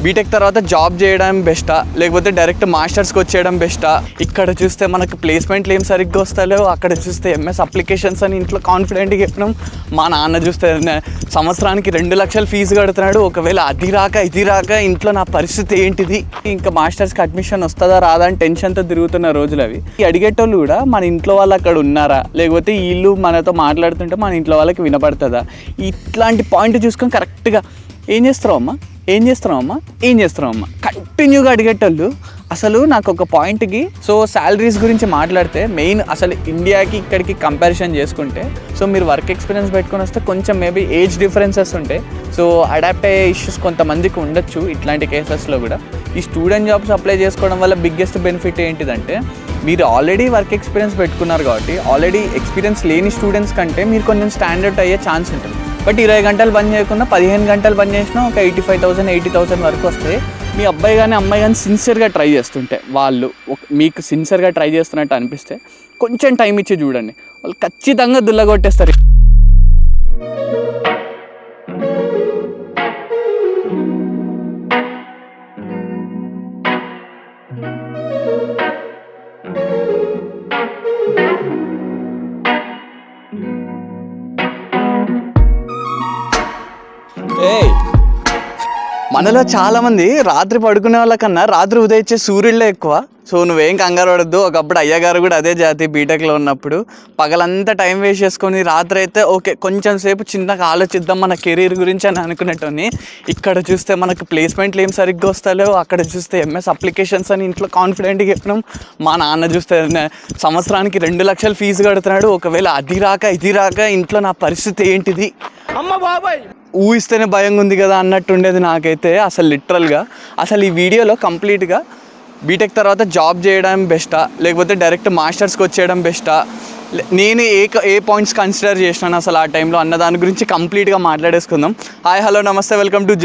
BTech తర్వాత job చేయడం బెస్టా లేకపోతే డైరెక్ట్ మాస్టర్స్కి వచ్చేయడం బెస్టా? ఇక్కడ చూస్తే మనకు ప్లేస్మెంట్లు ఏం సరిగ్గా వస్తాయో, అక్కడ చూస్తే ఎంఎస్ అప్లికేషన్స్ అని ఇంట్లో కాన్ఫిడెంట్గా చెప్పినాం. మా నాన్న చూస్తే సంవత్సరానికి 2 లక్షలు ఫీజు కడుతున్నాడు. ఒకవేళ అది రాక ఇది రాక ఇంట్లో నా పరిస్థితి ఏంటిది, ఇంకా మాస్టర్స్కి అడ్మిషన్ వస్తుందా రాదా అని టెన్షన్తో తిరుగుతున్న రోజులు అవి. ఈ అడిగేటోళ్ళు కూడా మన ఇంట్లో వాళ్ళు అక్కడ ఉన్నారా, లేకపోతే వీళ్ళు మనతో మాట్లాడుతుంటే మన ఇంట్లో వాళ్ళకి వినపడుతుందా, ఇట్లాంటి పాయింట్ చూసుకొని కరెక్ట్గా ఏం చేస్తున్నావమ్మా కంటిన్యూగా అడిగేటోళ్ళు. అసలు నాకు ఒక పాయింట్కి శాలరీస్ గురించి మాట్లాడితే మెయిన్ అసలు ఇండియాకి ఇక్కడికి కంపారిజన్ చేసుకుంటే మీరు వర్క్ ఎక్స్పీరియన్స్ పెట్టుకొని వస్తే కొంచెం మేబీ ఏజ్ డిఫరెన్సెస్ ఉంటాయి. అడాప్ట్ అయ్యే ఇష్యూస్ కొంతమందికి ఉండొచ్చు. ఇట్లాంటి కేసెస్లో కూడా ఈ స్టూడెంట్ జాబ్స్ అప్లై చేసుకోవడం వల్ల బిగ్గెస్ట్ బెనిఫిట్ ఏంటిదంటే, మీరు ఆల్రెడీ వర్క్ ఎక్స్పీరియన్స్ పెట్టుకున్నారు కాబట్టి ఆల్రెడీ ఎక్స్పీరియన్స్ లేని స్టూడెంట్స్ కంటే మీరు కొంచెం స్టాండర్డ్ అయ్యే ఛాన్స్ ఉంటుంది. బట్ 20 గంటలు పని చేయకుండా 15 గంటలు పని చేసినా ఒక 85,000 80,000 వరకు వస్తాయి. మీ అబ్బాయి కానీ అమ్మాయి కానీ సిన్సియర్గా ట్రై చేస్తుంటే, వాళ్ళు మీకు సిన్సియర్గా ట్రై చేస్తున్నట్టు అనిపిస్తే కొంచెం టైం ఇచ్చి చూడండి, వాళ్ళు ఖచ్చితంగా దుల్లగొట్టేస్తారు. మనలో చాలామంది రాత్రి పడుకునే వాళ్ళకన్నా రాత్రి ఉదయించే సూర్యుళ్ళే ఎక్కువ. నువ్వేం కంగారు పడద్దు. ఒకప్పుడు అయ్యగారు కూడా అదే జాతి. బీటెక్లో ఉన్నప్పుడు పగలంతా టైం వేస్ట్ చేసుకొని రాత్రి అయితే ఓకే కొంచెం సేపు చిన్నగా ఆలోచిద్దాం మన కెరీర్ గురించి అని అనుకునేటోని. ఇక్కడ చూస్తే మనకు ప్లేస్మెంట్లు ఏం సరిగ్గా వస్తాయో, అక్కడ చూస్తే ఎంఎస్ అప్లికేషన్స్ అని ఇంట్లో కాన్ఫిడెంట్గా చెప్పినాం. మా నాన్న చూస్తే సంవత్సరానికి 2 లక్షలు ఫీజు కడుతున్నాడు. ఒకవేళ అది రాక ఇది రాక ఇంట్లో నా పరిస్థితి ఏంటిది, అమ్మ బాబాయ్ ఊహిస్తేనే భయంగా ఉంది కదా అన్నట్టు ఉండేది నాకైతే. అసలు లిటరల్గా అసలు ఈ వీడియోలో కంప్లీట్గా బీటెక్ తర్వాత జాబ్ చేయడం బెస్టా లేకపోతే డైరెక్ట్ మాస్టర్స్కి వచ్చేయడం బెస్టా, నేను ఏ పాయింట్స్ కన్సిడర్ చేసినాను అసలు ఆ టైంలో అన్న దాని గురించి కంప్లీట్గా మాట్లాడేసుకుందాం. హాయ్ హలో నమస్తే, వెల్కమ్ టు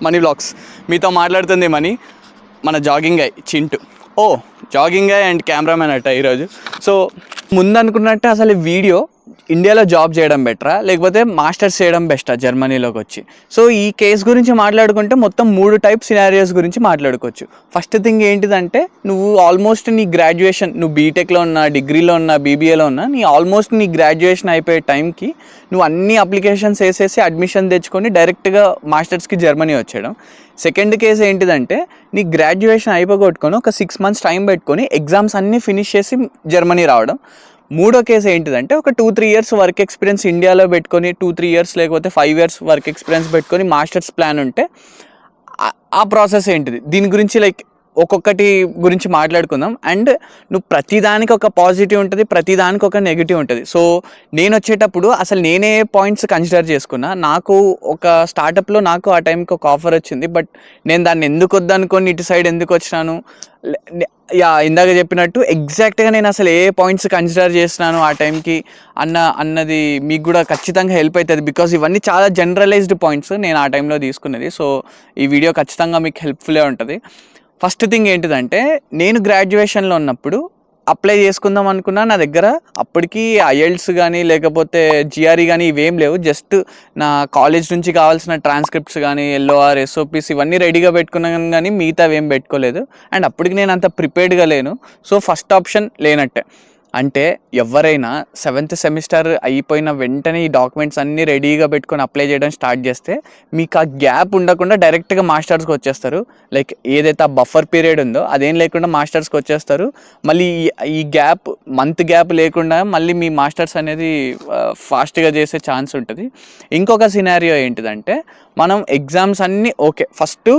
మనీ వ్లాగ్స్. మీతో మాట్లాడుతుంది మనీ, మన జాగింగ్ అయ్ చింటూ. జాగింగ్ అయ్ అండ్ కెమెరామెన్ అట్ట ఈరోజు. ముందు అనుకున్నట్టే అసలు వీడియో ఇండియాలో జాబ్ చేయడం బెటరా లేకపోతే మాస్టర్స్ చేయడం బెస్టా జర్మనీలోకి వచ్చి. ఈ కేసు గురించి మాట్లాడుకుంటే మొత్తం 3 టైప్ సినారియోస్ గురించి మాట్లాడుకోవచ్చు. ఫస్ట్ థింగ్ ఏంటిదంటే, నువ్వు ఆల్మోస్ట్ నీ గ్రాడ్యుయేషన్, నువ్వు బీటెక్లో ఉన్నా, డిగ్రీలో ఉన్నా, బీబీఏలో ఉన్నా, ఆల్మోస్ట్ నీ గ్రాడ్యుయేషన్ అయిపోయే టైంకి నువ్వు అన్ని అప్లికేషన్స్ వేసేసి అడ్మిషన్ తెచ్చుకొని డైరెక్ట్గా మాస్టర్స్కి జర్మనీ వచ్చేయడం. సెకండ్ కేసు ఏంటిదంటే, నీ గ్రాడ్యుయేషన్ అయిపోగొట్టుకొని ఒక 6 మంత్స్ టైం పెట్టుకొని ఎగ్జామ్స్ అన్నీ ఫినిష్ చేసి జర్మనీ రావడం. మూడో కేసు ఏంటిదంటే, ఒక 2-3 ఇయర్స్ వర్క్ ఎక్స్పీరియన్స్ ఇండియాలో పెట్టుకొని 2-3 ఇయర్స్ లేకపోతే 5 ఇయర్స్ వర్క్ ఎక్స్పీరియన్స్ పెట్టుకొని మాస్టర్స్ ప్లాన్ ఉంటే ఆ ప్రాసెస్ ఏంటిది. దీని గురించి ఒక్కొక్కటి గురించి మాట్లాడుకుందాం. అండ్ నువ్వు ప్రతిదానికి ఒక పాజిటివ్ ఉంటుంది, ప్రతిదానికి ఒక నెగిటివ్ ఉంటుంది. నేను వచ్చేటప్పుడు అసలు నేనే పాయింట్స్ కన్సిడర్ చేసుకున్నా. నాకు ఒక స్టార్టప్లో నాకు ఆ టైంకి ఒక ఆఫర్ వచ్చింది. బట్ నేను దాన్ని ఎందుకు వద్దనుకొని ఇటు సైడ్ ఎందుకు వచ్చినాను, ఇందాక చెప్పినట్టు ఎగ్జాక్ట్గా నేను అసలు ఏ పాయింట్స్ కన్సిడర్ చేస్తున్నాను ఆ టైంకి అన్నది మీకు కూడా ఖచ్చితంగా హెల్ప్ అవుతుంది. బికాజ్ ఇవన్నీ చాలా జనరలైజ్డ్ పాయింట్స్ నేను ఆ టైంలో తీసుకున్నది. ఈ వీడియో ఖచ్చితంగా మీకు హెల్ప్ఫుల్లే ఉంటుంది. ఫస్ట్ థింగ్ ఏంటిదంటే, నేను గ్రాడ్యుయేషన్లో ఉన్నప్పుడు అప్లై చేసుకుందాం అనుకున్నా. నా దగ్గర అప్పటికి ఐఎల్స్ కానీ లేకపోతే జిఆర్ఈ కానీ ఇవేం లేవు. జస్ట్ నా కాలేజ్ నుంచి కావాల్సిన ట్రాన్స్క్రిప్ట్స్ కానీ ఎల్ఓఆర్ ఎస్ఓపిస్ ఇవన్నీ రెడీగా పెట్టుకున్నాను, కానీ మిగతా ఏం పెట్టుకోలేదు. అండ్ అప్పటికి నేను అంత ప్రిపేర్డ్గా లేను. ఫస్ట్ ఆప్షన్ లేనట్టే. అంటే ఎవరైనా 7th సెమిస్టర్ అయిపోయిన వెంటనే ఈ డాక్యుమెంట్స్ అన్నీ రెడీగా పెట్టుకొని అప్లై చేయడం స్టార్ట్ చేస్తే మీకు ఆ గ్యాప్ ఉండకుండా డైరెక్ట్గా మాస్టర్స్కి వచ్చేస్తారు. ఏదైతే ఆ బఫర్ పీరియడ్ ఉందో అదేం లేకుండా మాస్టర్స్కి వచ్చేస్తారు. మళ్ళీ ఈ మంత్ గ్యాప్ లేకుండా మళ్ళీ మీ మాస్టర్స్ అనేది ఫాస్ట్గా చేసే ఛాన్స్ ఉంటుంది. ఇంకొక సినారియో ఏంటిదంటే, మనం ఎగ్జామ్స్ అన్నీ ఓకే ఫస్ట్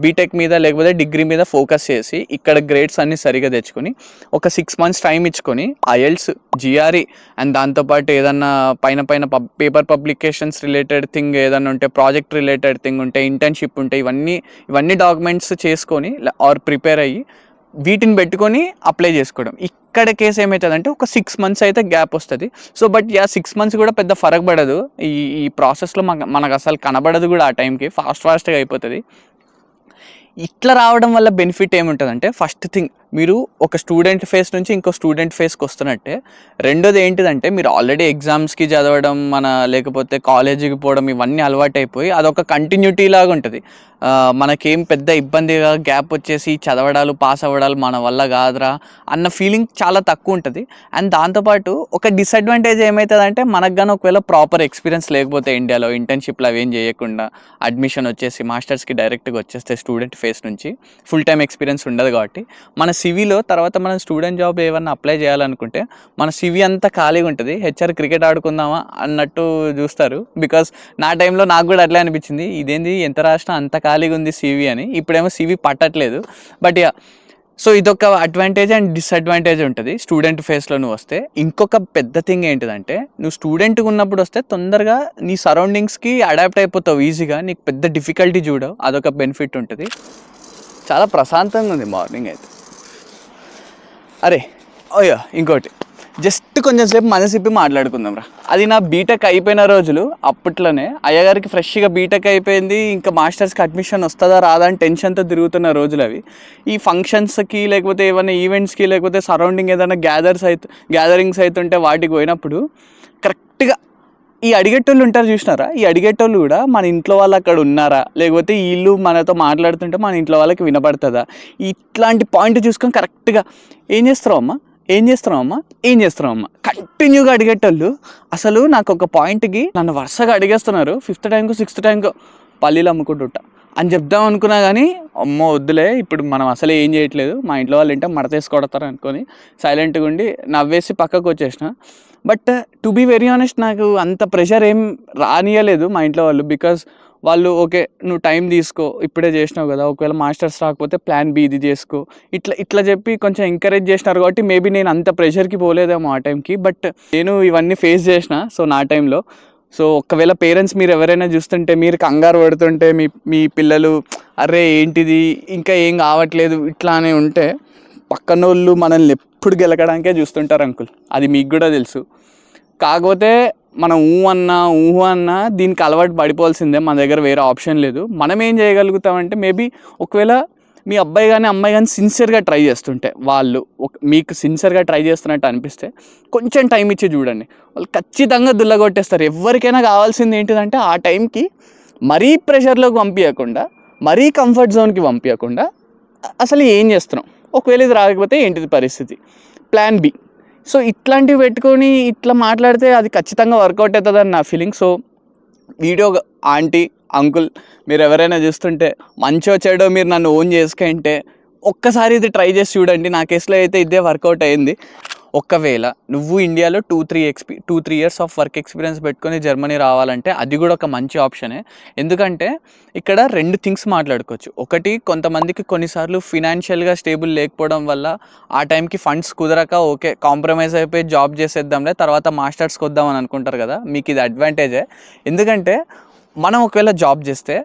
బీటెక్ మీద లేకపోతే డిగ్రీ మీద ఫోకస్ చేసి ఇక్కడ గ్రేడ్స్ అన్నీ సరిగా తెచ్చుకొని ఒక 6 మంత్స్ టైం ఇచ్చుకొని ఐఎల్స్ జిఆర్ఈ అండ్ దాంతోపాటు ఏదన్నా పైన పేపర్ పబ్లికేషన్స్ రిలేటెడ్ థింగ్ ఏదన్నా ఉంటే, ప్రాజెక్ట్ రిలేటెడ్ థింగ్ ఉంటే, ఇంటర్న్షిప్ ఉంటే, ఇవన్నీ డాక్యుమెంట్స్ చేసుకొని ఆర్ ప్రిపేర్ అయ్యి వీటిని పెట్టుకొని అప్లై చేసుకోవడం. ఇక్కడ కేసు ఏమవుతుందంటే, ఒక 6 మంత్స్ అయితే గ్యాప్ వస్తుంది. బట్ 6 మంత్స్ కూడా పెద్ద ఫరక్ పడదు. ఈ ప్రాసెస్లో మనకు అసలు కనబడదు కూడా. ఆ టైంకి ఫాస్ట్గా అయిపోతుంది. ఇట్లా రావడం వల్ల బెనిఫిట్ ఏముంటుందంటే, ఫస్ట్ థింగ్ మీరు ఒక స్టూడెంట్ ఫేస్ నుంచి ఇంకో స్టూడెంట్ ఫేస్కి వస్తున్నట్టే. రెండోది ఏంటిదంటే మీరు ఆల్రెడీ ఎగ్జామ్స్కి చదవడం లేకపోతే కాలేజీకి పోవడం ఇవన్నీ అలవాటైపోయి అదొక కంటిన్యూటీ లాగా ఉంటుంది. మనకేం పెద్ద ఇబ్బందిగా గ్యాప్ వచ్చేసి చదవడాలు పాస్ అవ్వడాలు మన వల్ల కాదురా అన్న ఫీలింగ్ చాలా తక్కువ ఉంటుంది. అండ్ దాంతోపాటు ఒక డిసడ్వాంటేజ్ ఏమవుతుందంటే మనకు కానీ ఒకవేళ ప్రాపర్ ఎక్స్పీరియన్స్ లేకపోతే ఇండియాలో ఇంటర్న్షిప్లు అవి ఏం చేయకుండా అడ్మిషన్ వచ్చేసి మాస్టర్స్కి డైరెక్ట్గా వచ్చేస్తే స్టూడెంట్ ఫేస్ నుంచి ఫుల్ టైం ఎక్స్పీరియన్స్ ఉండదు కాబట్టి మన సివిలో తర్వాత మనం స్టూడెంట్ జాబ్ ఏమన్నా అప్లై చేయాలనుకుంటే మన సివి అంతా ఖాళీగా ఉంటుంది. హెచ్ఆర్ క్రికెట్ ఆడుకుందామా అన్నట్టు చూస్తారు. బికాస్ నా టైంలో నాకు కూడా అట్లా అనిపించింది, ఇదేంది ఎంత రాసినా అంత ఖాళీగా ఉంది సివి అని. ఇప్పుడేమో సివి పట్టట్లేదు. బట్ యా, సో ఇదొక అడ్వాంటేజ్ అండ్ డిసడ్వాంటేజ్ ఉంటుంది స్టూడెంట్ ఫేస్లో నువ్వు వస్తే. ఇంకొక పెద్ద థింగ్ ఏంటిదంటే నువ్వు స్టూడెంట్గా ఉన్నప్పుడు వస్తే తొందరగా నీ సరౌండింగ్స్కి అడాప్ట్ అయిపోతావు ఈజీగా, నీకు పెద్ద డిఫికల్టీ చూడవు, అదొక బెనిఫిట్ ఉంటుంది. చాలా ప్రశాంతంగా ఉంది మార్నింగ్ అయితే. అరే అయ్యో ఇంకోటి, జస్ట్ కొంచెం సేపు మనసిప్పి మాట్లాడుకుందాం రా. అది నా బీటెక్ అయిపోయిన రోజులు. అప్పట్లోనే అయ్యగారికి ఫ్రెష్గా బీటెక్ అయిపోయింది, ఇంకా మాస్టర్స్కి అడ్మిషన్ వస్తుందా రాదా అని టెన్షన్తో తిరుగుతున్న రోజులు అవి. ఈ ఫంక్షన్స్కి లేకపోతే ఏమైనా ఈవెంట్స్కి లేకపోతే సరౌండింగ్ ఏదైనా గ్యాదరింగ్స్ అవుతుంటే వాటికి పోయినప్పుడు కరెక్ట్గా ఈ అడిగేటోళ్ళు ఉంటారు చూసినారా, ఈ అడిగేటోళ్ళు కూడా మన ఇంట్లో వాళ్ళు అక్కడ ఉన్నారా లేకపోతే వీళ్ళు మనతో మాట్లాడుతుంటే మన ఇంట్లో వాళ్ళకి వినపడుతుందా, ఇట్లాంటి పాయింట్ చూసుకొని కరెక్ట్గా ఏం చేస్తున్నావు అమ్మా కంటిన్యూగా అడిగేటోళ్ళు. అసలు నాకు ఒక పాయింట్కి నన్ను వరుసగా అడిగేస్తున్నారు. 5th టైంకో 6th టైంకో పల్లీలు అమ్ముకుంటుంటా అని చెప్దాం అనుకున్నా కానీ అమ్మో వద్దులే, ఇప్పుడు మనం అసలు ఏం చేయట్లేదు, మా ఇంట్లో వాళ్ళు ఏంటో మడతేసి కొడతారు అనుకొని సైలెంట్గా ఉండి నవ్వేసి పక్కకు వచ్చేసిన. But to be very honest నాకు అంత ప్రెషర్ ఏం రానియలేదు మా ఇంట్లో వాళ్ళు. బికాజ్ వాళ్ళు ఓకే నువ్వు టైం తీసుకో, ఇప్పుడే చేసినావు కదా, ఒకవేళ మాస్టర్స్ రాకపోతే ప్లాన్ బి ఇది చేసుకో, ఇట్లా చెప్పి కొంచెం ఎంకరేజ్ చేసినారు. కాబట్టి మేబీ నేను అంత ప్రెషర్కి పోలేదేమో ఆ టైంకి. బట్ నేను ఇవన్నీ ఫేస్ చేసిన సో నా టైంలో. సో ఒకవేళ పేరెంట్స్ మీరు ఎవరైనా చూస్తుంటే మీరు కంగారు పడుతుంటే మీ పిల్లలు అరే ఏంటిది ఇంకా ఏం కావట్లేదు ఇట్లానే ఉంటే పక్కన వాళ్ళు మనల్ని ఎప్పుడు గెలకడానికే చూస్తుంటారు అంకుల్, అది మీకు కూడా తెలుసు. కాకపోతే మనం ఊహ అన్నా దీనికి అలవాటు పడిపోవాల్సిందే, మన దగ్గర వేరే ఆప్షన్ లేదు. మనం ఏం చేయగలుగుతామంటే మేబీ ఒకవేళ మీ అబ్బాయి కానీ అమ్మాయి కానీ సిన్సియర్గా ట్రై చేస్తుంటే, వాళ్ళు మీకు సిన్సియర్గా ట్రై చేస్తున్నట్టు అనిపిస్తే కొంచెం టైం ఇచ్చి చూడండి, వాళ్ళు ఖచ్చితంగా దుల్లగొట్టేస్తారు. ఎవరికైనా కావాల్సింది ఏంటిదంటే ఆ టైంకి మరీ ప్రెషర్లోకి పంపించకుండా మరీ కంఫర్ట్ జోన్కి పంపించకుండా అసలు ఏం చేస్తున్నాం, ఒకవేళ ఇది రాకపోతే ఏంటిది పరిస్థితి, ప్లాన్ బి. సో ఇట్లాంటివి పెట్టుకొని ఇట్లా మాట్లాడితే అది ఖచ్చితంగా వర్కౌట్ అవుతుందని నా feeling. So video aunty uncle మీరు ఎవరైనా చూస్తుంటే మంచో చెడో మీరు నన్ను ఓన్ చేసుకుంటే ఒక్కసారి ఇది ట్రై చేసి చూడండి. నా కేసులో అయితే ఇదే వర్కౌట్ అయింది. ఒకవేళ నువ్వు ఇండియాలో 2-3 ఇయర్స్ ఆఫ్ వర్క్ ఎక్స్పీరియన్స్ పెట్టుకొని జర్మనీ రావాలంటే అది కూడా ఒక మంచి ఆప్షనే. ఎందుకంటే ఇక్కడ 2 థింగ్స్ మాట్లాడుకోవచ్చు. ఒకటి, కొంతమందికి కొన్నిసార్లు ఫినాన్షియల్గా స్టేబుల్ లేకపోవడం వల్ల ఆ టైంకి ఫండ్స్ కుదరక ఓకే కాంప్రమైజ్ అయిపోయి జాబ్ చేసేద్దాంలే తర్వాత మాస్టర్స్కి వద్దామని అనుకుంటారు కదా, మీకు ఇది అడ్వాంటేజే. ఎందుకంటే మనం ఒకవేళ జాబ్ చేస్తే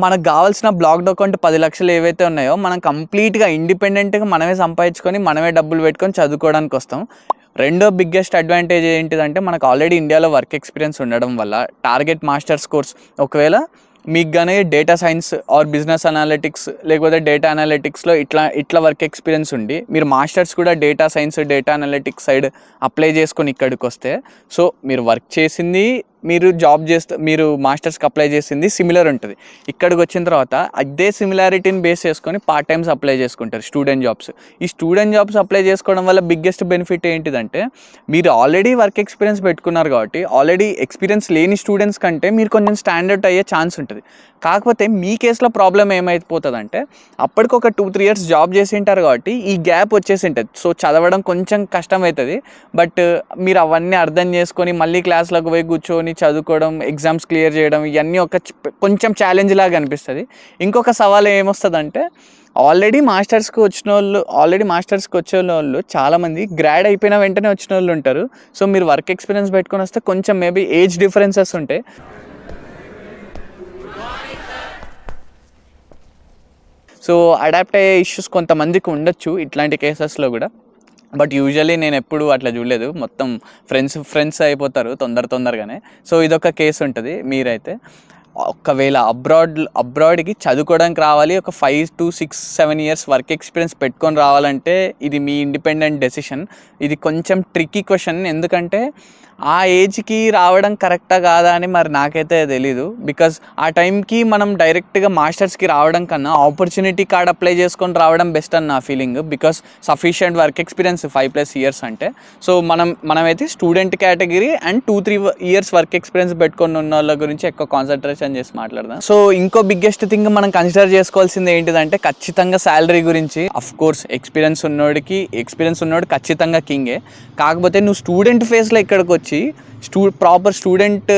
మనకు కావాల్సిన బ్లాక్డ్ అకౌంట్ 10 లక్షలు ఏవైతే ఉన్నాయో మనం కంప్లీట్గా ఇండిపెండెంట్గా మనమే సంపాదించుకొని మనమే డబ్బులు పెట్టుకొని చదువుకోవడానికి వస్తాం. రెండో బిగ్గెస్ట్ అడ్వాంటేజ్ ఏంటిదంటే మనకు ఆల్రెడీ ఇండియాలో వర్క్ ఎక్స్పీరియన్స్ ఉండడం వల్ల టార్గెట్ మాస్టర్స్ కోర్స్ ఒకవేళ మీకు కానీ data science or business analytics లేకపోతే డేటా అనాలిటిక్స్లో ఇట్లా వర్క్ ఎక్స్పీరియన్స్ ఉండి మీరు మాస్టర్స్ కూడా data science data analytics side apply చేసుకొని ఇక్కడికి వస్తే సో మీరు వర్క్ చేసింది మీరు జాబ్ చేస్తే మీరు మాస్టర్స్కి అప్లై చేసింది సిమిలర్ ఉంటుంది. ఇక్కడికి వచ్చిన తర్వాత అదే సిమిలారిటీని బేస్ చేసుకొని పార్ట్ టైమ్స్ అప్లై చేసుకుంటారు స్టూడెంట్ జాబ్స్. ఈ స్టూడెంట్ జాబ్స్ అప్లై చేసుకోవడం వల్ల బిగ్గెస్ట్ బెనిఫిట్ ఏంటిదంటే మీరు ఆల్రెడీ వర్క్ ఎక్స్పీరియన్స్ పెట్టుకున్నారు కాబట్టి ఆల్రెడీ ఎక్స్పీరియన్స్ లేని స్టూడెంట్స్ కంటే మీరు కొంచెం స్టాండర్డ్ అయ్యే ఛాన్స్ ఉంటుంది. కాకపోతే మీ కేసులో ప్రాబ్లం ఏమైపోతుందంటే అప్పటికి ఒక 2-3 ఇయర్స్ జాబ్ చేసి ఉంటారు కాబట్టి ఈ గ్యాప్ వచ్చేసి ఉంటుంది. సో చదవడం కొంచెం కష్టమవుతుంది. బట్ మీరు అవన్నీ అర్థం చేసుకొని మళ్ళీ క్లాస్లోకి పోయి కూర్చొని చదువుకోవడం ఎగ్జామ్స్ క్లియర్ చేయడం ఇవన్నీ కొంచెం ఛాలెంజ్ లాగా అనిపిస్తుంది. ఇంకొక సవాల్ ఏమొస్తుందంటే ఆల్రెడీ మాస్టర్స్కి వచ్చే వాళ్ళు చాలామంది గ్రాడ్ అయిపోయిన వెంటనే వచ్చిన వాళ్ళు ఉంటారు. సో మీరు వర్క్ ఎక్స్పీరియన్స్ పెట్టుకొని వస్తే కొంచెం మేబీ ఏజ్ డిఫరెన్సెస్ ఉంటాయి. సో అడాప్ట్ అయ్యే ఇష్యూస్ కొంతమందికి ఉండొచ్చు ఇట్లాంటి కేసెస్లో కూడా. బట్ యూజువల్లీ నేను ఎప్పుడు అట్లా చూడలేదు, మొత్తం ఫ్రెండ్స్ అయిపోతారు తొందరగానే. సో ఇదొక కేసు ఉంటుంది. మీరైతే ఒకవేళ అబ్రాడ్కి చదువుకోవడానికి రావాలి, ఒక 5 to 6, 7 years వర్క్ ఎక్స్పీరియన్స్ పెట్టుకొని రావాలంటే ఇది మీ ఇండిపెండెంట్ డెసిషన్. ఇది కొంచెం ట్రిక్కీ క్వశ్చన్, ఎందుకంటే ఆ ఏజ్కి రావడం కరెక్టా కాదా అని మరి నాకైతే తెలీదు. బికాజ్ ఆ టైంకి మనం డైరెక్ట్గా మాస్టర్స్కి రావడం కన్నా ఆపర్చునిటీ కార్డ్ అప్లై చేసుకొని రావడం బెస్ట్ అని నా feeling. Because sufficient work experience 5+ years అంటే. సో మనమైతే student category and 2-3 years work experience పెట్టుకొని ఉన్న వాళ్ళ గురించి ఎక్కువ కాన్సన్ట్రేషన్ చేసి మాట్లాడదాం. సో ఇంకో బిగ్గెస్ట్ థింగ్ మనం కన్సిడర్ చేసుకోవాల్సింది ఏంటిదంటే ఖచ్చితంగా శాలరీ గురించి. అఫ్ కోర్స్ ఎక్స్పీరియన్స్ ఉన్నోడు ఖచ్చితంగా కింగే. కాకపోతే నువ్వు స్టూడెంట్ ఫేస్లో ఇక్కడికి వచ్చి ప్రాపర్ స్టూడెంట్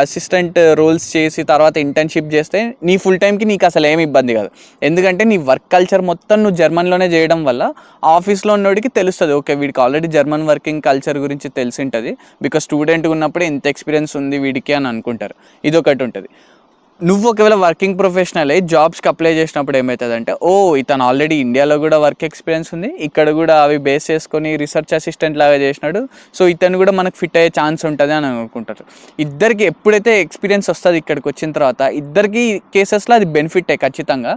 అసిస్టెంట్ రోల్స్ చేసి తర్వాత ఇంటర్న్షిప్ చేస్తే నీ ఫుల్ టైంకి నీకు అసలు ఏమి ఇబ్బంది కాదు. ఎందుకంటే నీ వర్క్ కల్చర్ మొత్తం నువ్వు జర్మన్లోనే చేయడం వల్ల ఆఫీస్లో ఉన్నోడికి తెలుస్తుంది, ఓకే వీడికి ఆల్రెడీ జర్మన్ వర్కింగ్ కల్చర్ గురించి తెలిసి ఉంటుంది. బికాస్ స్టూడెంట్గా ఉన్నప్పుడు ఎంత ఎక్స్పీరియన్స్ ఉంది వీడికి అని అనుకుంటారు. ఇది ఒకటి ఉంటుంది. నువ్వు ఒకవేళ వర్కింగ్ ప్రొఫెషనల్ అయ్యి జాబ్స్కి అప్లై చేసినప్పుడు ఏమవుతుందంటే, ఓ ఇతను ఆల్రెడీ ఇండియాలో కూడా వర్క్ ఎక్స్పీరియన్స్ ఉంది, ఇక్కడ కూడా అవి బేస్ చేసుకొని రీసెర్చ్ అసిస్టెంట్ లాగా చేసినాడు, సో ఇతను కూడా మనకు ఫిట్ అయ్యే ఛాన్స్ ఉంటుంది అని అనుకుంటారు. ఇద్దరికి ఎప్పుడైతే ఎక్స్పీరియన్స్ వస్తుంది ఇక్కడికి వచ్చిన తర్వాత, ఇద్దరికి కేసెస్లో అది బెనిఫిటే ఖచ్చితంగా.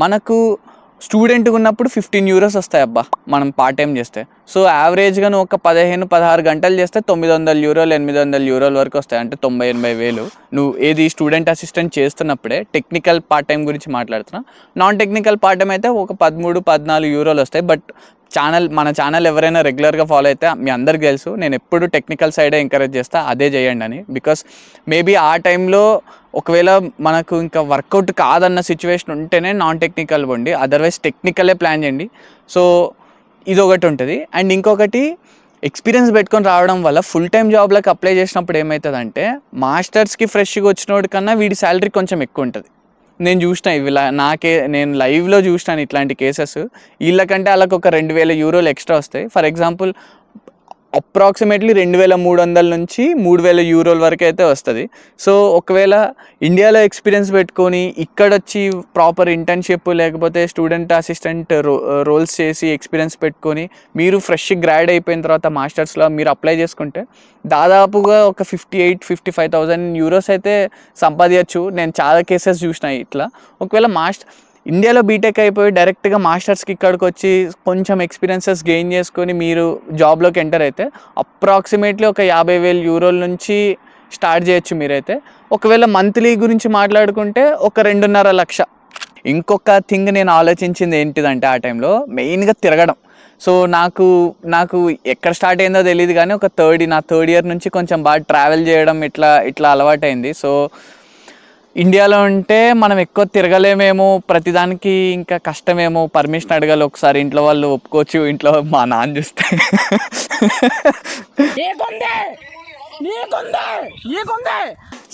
మనకు స్టూడెంట్గా ఉన్నప్పుడు 15 euros వస్తాయి అబ్బా మనం పార్ట్ టైం చేస్తే. సో యావరేజ్గా నువ్వు ఒక 15-16 గంటలు చేస్తే 900 euro 800 euro వరకు వస్తాయి, అంటే 90-80 వేలు. నువ్వు ఏది స్టూడెంట్ అసిస్టెంట్ చేస్తున్నప్పుడే. టెక్నికల్ పార్ట్ టైం గురించి మాట్లాడుతున్నా. నాన్ టెక్నికల్ పార్ట్ టైం అయితే ఒక 13-14 euros వస్తాయి. బట్ మన ఛానల్ ఎవరైనా రెగ్యులర్గా ఫాలో అయితే మీ అందరికి తెలుసు, నేను ఎప్పుడు టెక్నికల్ సైడే ఎంకరేజ్ చేస్తా, అదే చేయండి అని. బికాస్ మేబీ ఆ టైంలో ఒకవేళ మనకు ఇంకా వర్కౌట్ కాదన్న సిచ్యువేషన్ ఉంటేనే నాన్ టెక్నికల్ పోండి, అదర్వైజ్ టెక్నికలే ప్లాన్ చేయండి. సో ఇది ఒకటి ఉంటుంది. అండ్ ఇంకొకటి, ఎక్స్పీరియన్స్ పెట్టుకొని రావడం వల్ల ఫుల్ టైం జాబ్లకు అప్లై చేసినప్పుడు ఏమవుతుందంటే, మాస్టర్స్కి ఫ్రెష్గా వచ్చినోడి కన్నా వీడి శాలరీ కొంచెం ఎక్కువ ఉంటుంది. నేను చూసిన ఇవి నేను లైవ్లో చూసినాను ఇట్లాంటి కేసెస్. వీళ్ళకంటే వాళ్ళకి ఒక 2000 euros ఎక్స్ట్రా వస్తాయి. ఫర్ ఎగ్జాంపుల్ అప్రాక్సిమేట్లీ 2300 నుంచి 3000 euros వరకు అయితే వస్తుంది. సో ఒకవేళ ఇండియాలో ఎక్స్పీరియన్స్ పెట్టుకొని ఇక్కడొచ్చి ప్రాపర్ ఇంటర్న్షిప్ లేకపోతే స్టూడెంట్ అసిస్టెంట్ రోల్స్ చేసి ఎక్స్పీరియన్స్ పెట్టుకొని మీరు ఫ్రెష్ గ్రాడ్ అయిపోయిన తర్వాత మాస్టర్స్లో మీరు అప్లై చేసుకుంటే దాదాపుగా ఒక 58,000-55,000 euros అయితే సంపాదించచ్చు. నేను చాలా కేసెస్ చూసిన ఇట్లా. ఒకవేళ ఇండియాలో బీటెక్ అయిపోయి డైరెక్ట్గా మాస్టర్స్కి ఇక్కడికి వచ్చి కొంచెం ఎక్స్పీరియన్సెస్ గెయిన్ చేసుకొని మీరు జాబ్లోకి ఎంటర్ అయితే అప్రాక్సిమేట్లీ ఒక 50,000 euros నుంచి స్టార్ట్ చేయొచ్చు మీరైతే. ఒకవేళ మంత్లీ గురించి మాట్లాడుకుంటే ఒక 2.5 లక్ష. ఇంకొక థింగ్ నేను ఆలోచించింది ఏంటిదంటే, ఆ టైంలో మెయిన్గా తిరగడం. సో నాకు ఎక్కడ స్టార్ట్ అయిందో తెలియదు కానీ నా థర్డ్ ఇయర్ నుంచి కొంచెం బాగా ట్రావెల్ చేయడం ఇట్లా అలవాటైంది. సో ఇండియాలో ఉంటే మనం ఎక్కువ తిరగలేమేమో, ప్రతిదానికి ఇంకా కష్టమేమో, పర్మిషన్ అడగాలి ఒకసారి, ఇంట్లో వాళ్ళు ఒప్పుకోవచ్చు, ఇంట్లో మా నాన్న చూస్తే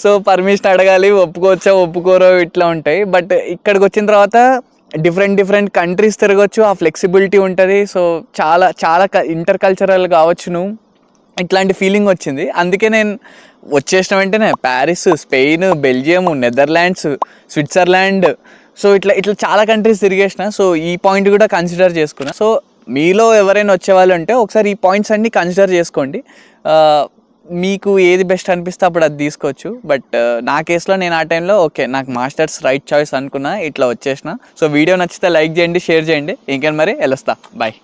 సో పర్మిషన్ అడగాలి, ఒప్పుకోరో ఇట్లా ఉంటాయి. బట్ ఇక్కడికి వచ్చిన తర్వాత డిఫరెంట్ కంట్రీస్ తిరగచ్చు, ఆ ఫ్లెక్సిబిలిటీ ఉంటుంది. సో చాలా ఇంటర్ కల్చరల్ కావచ్చును, ఇట్లాంటి ఫీలింగ్ వచ్చింది. అందుకే నేను వచ్చేసిన వెంటనే Paris, Spain, Belgium, Netherlands, Switzerland, so ఇట్లా చాలా కంట్రీస్ తిరిగేసిన. సో ఈ పాయింట్ కూడా కన్సిడర్ చేసుకున్నా. సో మీలో ఎవరైనా వచ్చేవాళ్ళు ఉంటే ఒకసారి ఈ పాయింట్స్ అన్నీ కన్సిడర్ చేసుకోండి. మీకు ఏది బెస్ట్ అనిపిస్తే అప్పుడు అది తీసుకోవచ్చు. బట్ నా కేసులో నేను ఆ టైంలో ఓకే నాకు మాస్టర్స్ రైట్ చాయిస్ అనుకున్నా, ఇట్లా వచ్చేసిన. సో వీడియో నచ్చితే లైక్ చేయండి, షేర్ చేయండి. ఇంకేం మరి వెళ్ళొస్తా, బాయ్.